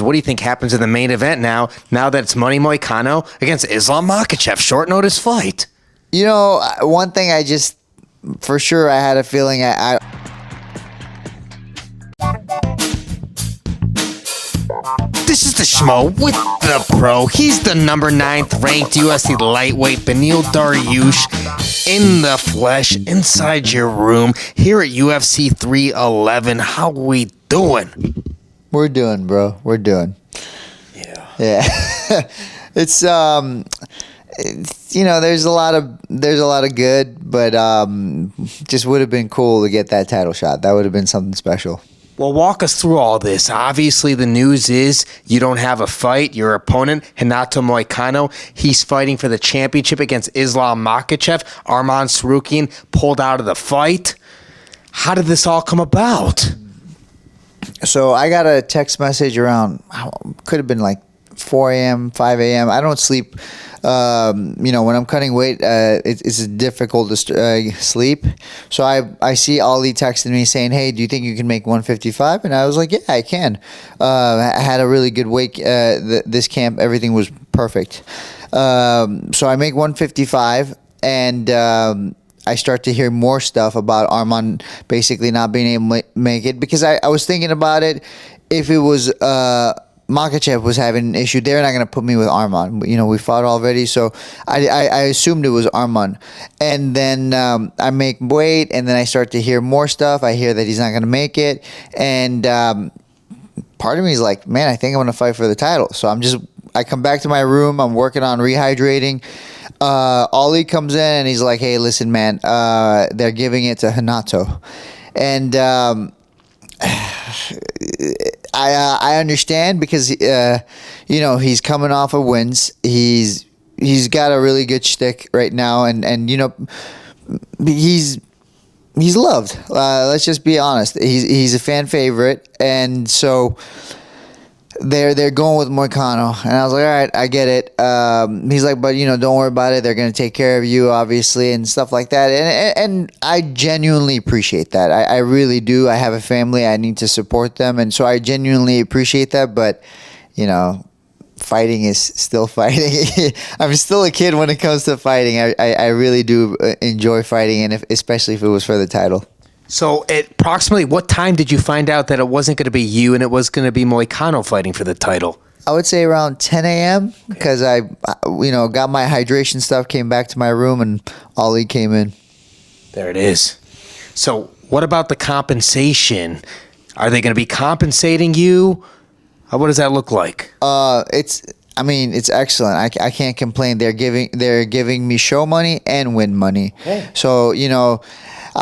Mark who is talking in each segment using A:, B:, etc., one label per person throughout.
A: What do you think happens in the main event now that it's Money Moicano against Islam Makhachev? Short notice fight.
B: You know, one thing I just, for sure, I had a feeling
A: This is the Schmo with the Pro. He's the number 9th ranked UFC lightweight Beneil Dariush in the flesh, inside your room, here at UFC 311. How we doing?
B: We're doing, bro. We're doing. Yeah. It's you know, there's a lot of good, but just would have been cool to get that title shot. That would have been something special.
A: Well, walk us through all this. Obviously, the news is you don't have a fight. Your opponent, Renato Moicano, he's fighting for the championship against Islam Makhachev. Arman Tsarukyan pulled out of the fight. How did this all come about?
B: So I got a text message around, could have been like 4 a.m., 5 a.m. I don't sleep. You know, when I'm cutting weight, it's difficult to sleep. So I see Ali texting me saying, "Hey, do you think you can make 155?" And I was like, "Yeah, I can." I had a really good weight. This camp, everything was perfect. So I make 155, and I start to hear more stuff about Arman basically not being able to make it, because I was thinking about it. If it was Makhachev was having an issue, they're not going to put me with Arman. You know, we fought already, so I assumed it was Arman. And then I make weight, and then I start to hear more stuff. I hear that he's not going to make it, and part of me is like, man, I think I'm going to fight for the title. So I come back to my room. I'm working on rehydrating. Ali comes in, and he's like, hey, listen, man, they're giving it to Renato. And I understand, because you know, he's coming off of wins. He's got a really good shtick right now, and you know, he's loved. Let's just be honest. He's a fan favorite, and so they're going with Moicano, and I was like, all right, I get it. He's like, but you know, don't worry about it. They're going to take care of you, obviously, and stuff like that. And I genuinely appreciate that. I really do. I have a family. I need to support them, and so I genuinely appreciate that. But you know, fighting is still fighting. I'm still a kid when it comes to fighting. I really do enjoy fighting, and especially if it was for the title.
A: So at approximately what time did you find out that it wasn't going to be you and it was going to be Moicano fighting for the title?
B: I would say around 10 a.m. because I, you know, got my hydration stuff, came back to my room, and Ali came in.
A: There it is. So what about the compensation? Are they going to be compensating you? What does that look like?
B: It's excellent. I can't complain. They're giving me show money and win money. Okay. So, you know, you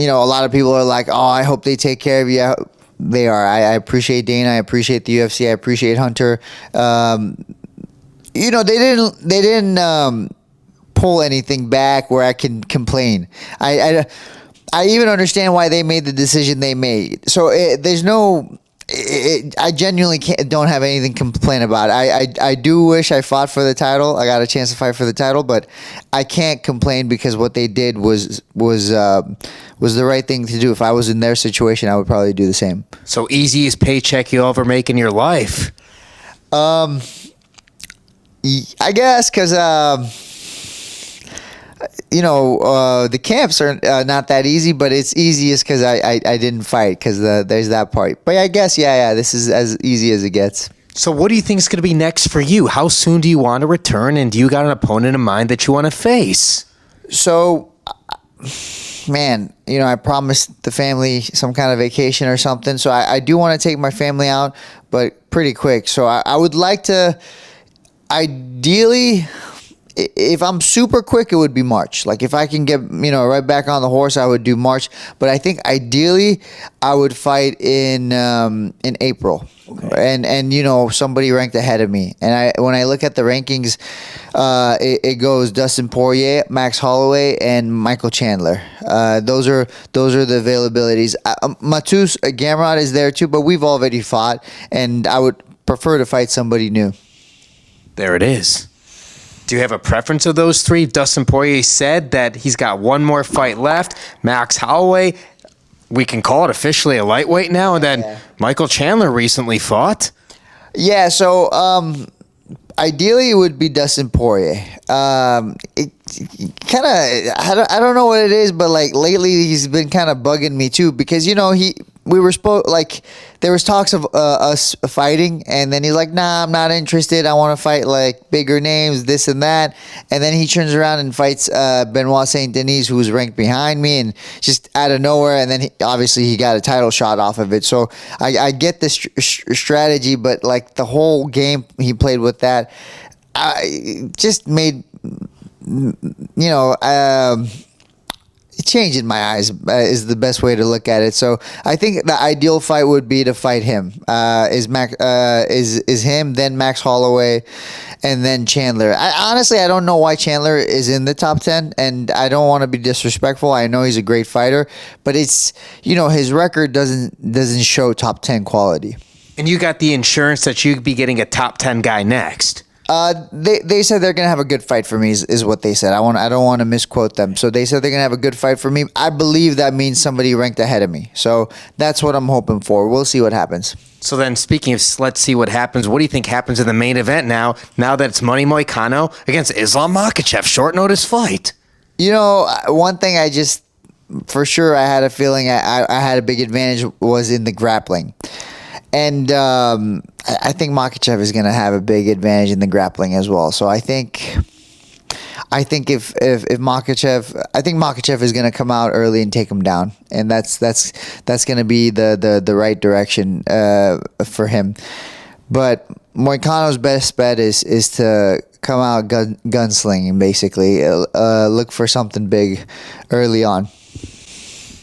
B: know, a lot of people are like, oh, I hope they take care of you. They are. I appreciate Dana. I appreciate the UFC. I appreciate Hunter. You know, they didn't pull anything back where I can complain. I even understand why they made the decision they made. So there's no. I genuinely don't have anything to complain about. I do wish I fought for the title. I got a chance to fight for the title, but I can't complain because what they did was the right thing to do. If I was in their situation, I would probably do the same.
A: So easiest paycheck you'll ever make in your life?
B: I guess because you know, the camps are not that easy, but it's easiest because I didn't fight, because there's that part. But I guess, yeah, this is as easy as it gets.
A: So what do you think is going to be next for you? How soon do you want to return, and do you got an opponent in mind that you want to face?
B: So, man, you know, I promised the family some kind of vacation or something. So I do want to take my family out, but pretty quick. So I would like to, ideally, if I'm super quick, it would be March. Like if I can get, you know, right back on the horse, I would do March. But I think ideally I would fight in April. Okay. And you know, somebody ranked ahead of me. And when I look at the rankings, it goes Dustin Poirier, Max Holloway, and Michael Chandler. Those are the availabilities. Matus Gamrot is there too, but we've already fought, and I would prefer to fight somebody new.
A: There it is. Do you have a preference of those three? Dustin Poirier said that he's got one more fight left. Max Holloway, we can call it officially a lightweight now. And then Michael Chandler recently fought.
B: Yeah, so ideally it would be Dustin Poirier. It kind of, I don't know what it is, but like lately he's been kind of bugging me too, because there was talks of us fighting, and then he's like, nah, I'm not interested. I want to fight like bigger names, this and that. And then he turns around and fights Benoit Saint Denis, who's ranked behind me, and just out of nowhere. And then obviously he got a title shot off of it. So I get this strategy, but like the whole game he played with that, just made, change in my eyes is the best way to look at it. So I think the ideal fight would be to fight him. Is him, then Max Holloway, and then Chandler. Honestly, I don't know why Chandler is in the top 10, and I don't want to be disrespectful. I know he's a great fighter, but it's, his record doesn't show top 10 quality.
A: And you got the insurance that you'd be getting a top 10 guy next.
B: They said they're gonna have a good fight for me is what they said. I don't want to misquote them. So they said they're gonna have a good fight for me. I believe that means somebody ranked ahead of me. So that's what I'm hoping for. We'll see what happens.
A: So then, speaking of let's see what happens, what do you think happens in the main event now that it's Money Moicano against Islam Makhachev? Short notice fight.
B: One thing for sure I had a feeling I had a big advantage was in the grappling. And I think Makhachev is going to have a big advantage in the grappling as well. So I think if Makhachev, I think Makhachev is going to come out early and take him down, and that's going to be the right direction for him. But Moicano's best bet is to come out gunslinging, basically. Look for something big early on.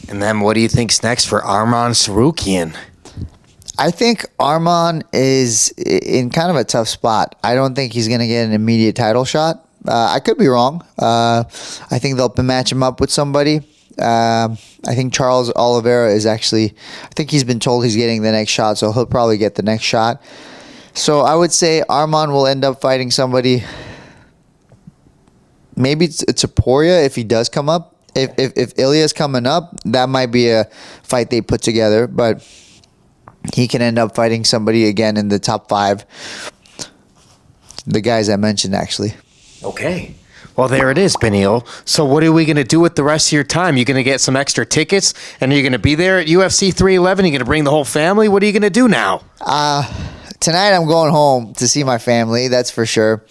A: And then what do you think's next for Arman Tsarukyan?
B: I think Arman is in kind of a tough spot. I don't think he's going to get an immediate title shot. I could be wrong. I think they'll match him up with somebody. I think Charles Oliveira I think he's been told he's getting the next shot, so he'll probably get the next shot. So I would say Arman will end up fighting somebody. Maybe it's a Poirier if he does come up. If Ilya's coming up, that might be a fight they put together, but he can end up fighting somebody again in the top 5. The guys I mentioned, actually.
A: Okay. Well, there it is, Beneil. So what are we going to do with the rest of your time? You going to get some extra tickets, and you're going to be there at UFC 311? You're going to bring the whole family? What are you going to do now?
B: Tonight I'm going home to see my family, that's for sure.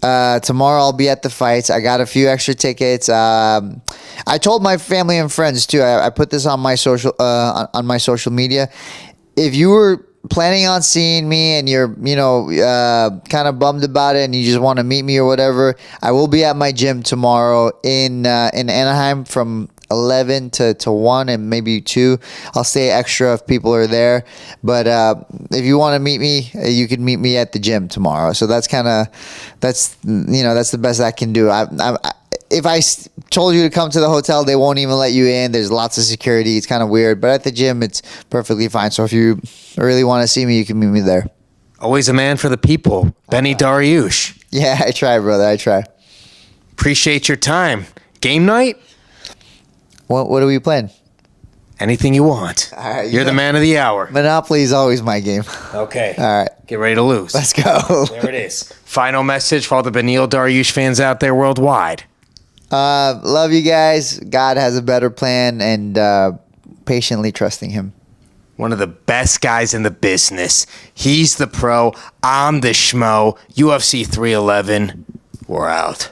B: Tomorrow I'll be at the fights. I got a few extra tickets. I told my family and friends, too. I put this on my social media. If you were planning on seeing me and you're, kind of bummed about it and you just want to meet me or whatever, I will be at my gym tomorrow in Anaheim from 11 to 1 and maybe 2. I'll stay extra if people are there. But if you want to meet me, you can meet me at the gym tomorrow. So that's the best I can do. If I told you to come to the hotel, they won't even let you in. There's lots of security. It's kind of weird. But at the gym, it's perfectly fine. So if you really want to see me, you can meet me there.
A: Always a man for the people. Beneil Dariush.
B: Yeah, I try, brother. I try.
A: Appreciate your time. Game night?
B: What are we playing?
A: Anything you want.
B: All right,
A: You're the man of the hour.
B: Monopoly is always my game.
A: Okay.
B: All right.
A: Get ready to lose.
B: Let's go.
A: There it is. Final message for all the Beneil Dariush fans out there worldwide.
B: Love you guys. God has a better plan, and patiently trusting him.
A: One of the best guys in the business. He's the pro. I'm the schmo. UFC 311. We're out.